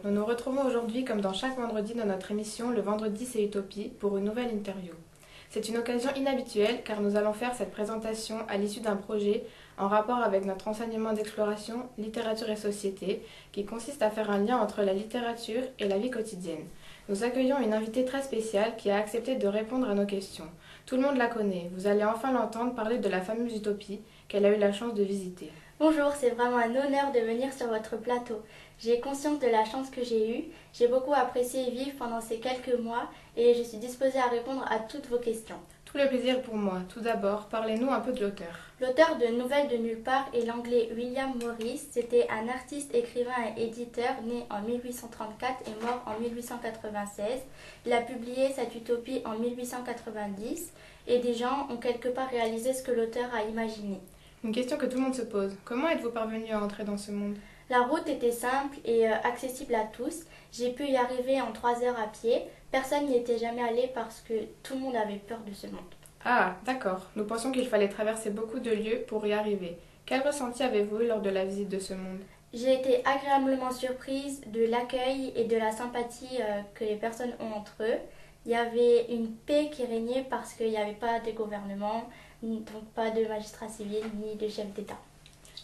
nous nous retrouvons aujourd'hui comme dans chaque vendredi dans notre émission Le Vendredi c'est Utopie pour une nouvelle interview. C'est une occasion inhabituelle car nous allons faire cette présentation à l'issue d'un projet en rapport avec notre enseignement d'exploration littérature et société qui consiste à faire un lien entre la littérature et la vie quotidienne. Nous accueillons une invitée très spéciale qui a accepté de répondre à nos questions. Tout le monde la connaît, vous allez enfin l'entendre parler de la fameuse utopie qu'elle a eu la chance de visiter. Bonjour, c'est vraiment un honneur de venir sur votre plateau. J'ai conscience de la chance que j'ai eue, j'ai beaucoup apprécié vivre pendant ces quelques mois et je suis disposée à répondre à toutes vos questions. Tout le plaisir pour moi. Tout d'abord, parlez-nous un peu de l'auteur. L'auteur de Nouvelles de nulle part est l'anglais William Morris. C'était un artiste, écrivain et éditeur né en 1834 et mort en 1896. Il a publié cette utopie en 1890 et des gens ont quelque part réalisé ce que l'auteur a imaginé. Une question que tout le monde se pose. Comment êtes-vous parvenu à entrer dans ce monde ? La route était simple et accessible à tous. J'ai pu y arriver en 3 heures à pied. Personne n'y était jamais allé parce que tout le monde avait peur de ce monde. Ah, d'accord. Nous pensions qu'il fallait traverser beaucoup de lieux pour y arriver. Quel ressenti avez-vous eu lors de la visite de ce monde ? J'ai été agréablement surprise de l'accueil et de la sympathie que les personnes ont entre eux. Il y avait une paix qui régnait parce qu'il n'y avait pas de gouvernement, donc pas de magistrat civil ni de chef d'État.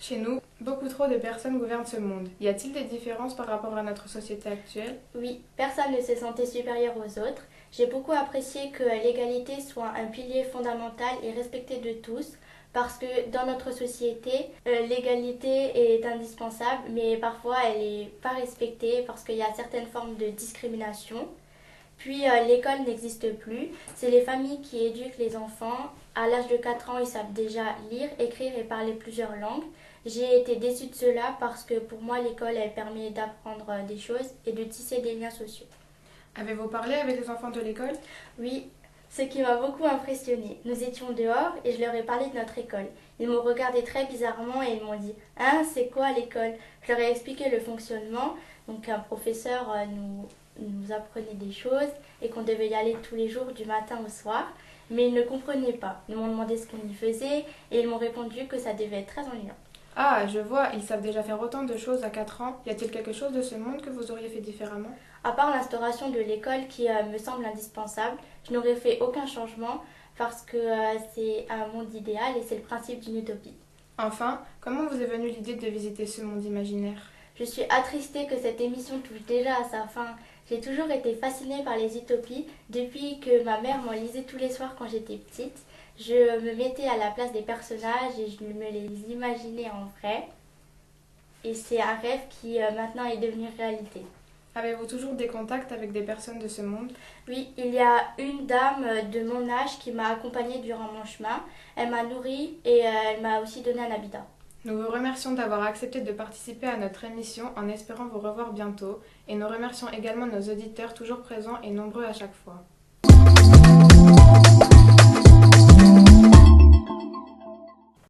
Chez nous, beaucoup trop de personnes gouvernent ce monde. Y a-t-il des différences par rapport à notre société actuelle ? Oui, personne ne se sentait supérieur aux autres. J'ai beaucoup apprécié que l'égalité soit un pilier fondamental et respecté de tous, parce que dans notre société, l'égalité est indispensable, mais parfois elle n'est pas respectée parce qu'il y a certaines formes de discrimination. Puis l'école n'existe plus, c'est les familles qui éduquent les enfants. À l'âge de 4 ans, ils savent déjà lire, écrire et parler plusieurs langues. J'ai été déçue de cela parce que pour moi, l'école, elle permet d'apprendre des choses et de tisser des liens sociaux. Avez-vous parlé avec les enfants de l'école ? Oui, ce qui m'a beaucoup impressionnée. Nous étions dehors et je leur ai parlé de notre école. Ils m'ont regardé très bizarrement et ils m'ont dit « Hein, c'est quoi l'école ?» Je leur ai expliqué le fonctionnement. Donc un professeur nous apprenait des choses et qu'on devait y aller tous les jours du matin au soir. Mais ils ne comprenaient pas. Ils m'ont demandé ce qu'on y faisait et ils m'ont répondu que ça devait être très ennuyant. Ah, je vois, ils savent déjà faire autant de choses à 4 ans. Y a-t-il quelque chose de ce monde que vous auriez fait différemment ? À part l'instauration de l'école qui me semble indispensable, je n'aurais fait aucun changement parce que c'est un monde idéal et c'est le principe d'une utopie. Enfin, comment vous est venue l'idée de visiter ce monde imaginaire ? Je suis attristée que cette émission touche déjà à sa fin. J'ai toujours été fascinée par les utopies depuis que ma mère m'en lisait tous les soirs quand j'étais petite. Je me mettais à la place des personnages et je me les imaginais en vrai. Et c'est un rêve qui maintenant est devenu réalité. Avez-vous toujours des contacts avec des personnes de ce monde ? Oui, il y a une dame de mon âge qui m'a accompagnée durant mon chemin. Elle m'a nourrie et elle m'a aussi donné un habitat. Nous vous remercions d'avoir accepté de participer à notre émission en espérant vous revoir bientôt et nous remercions également nos auditeurs toujours présents et nombreux à chaque fois.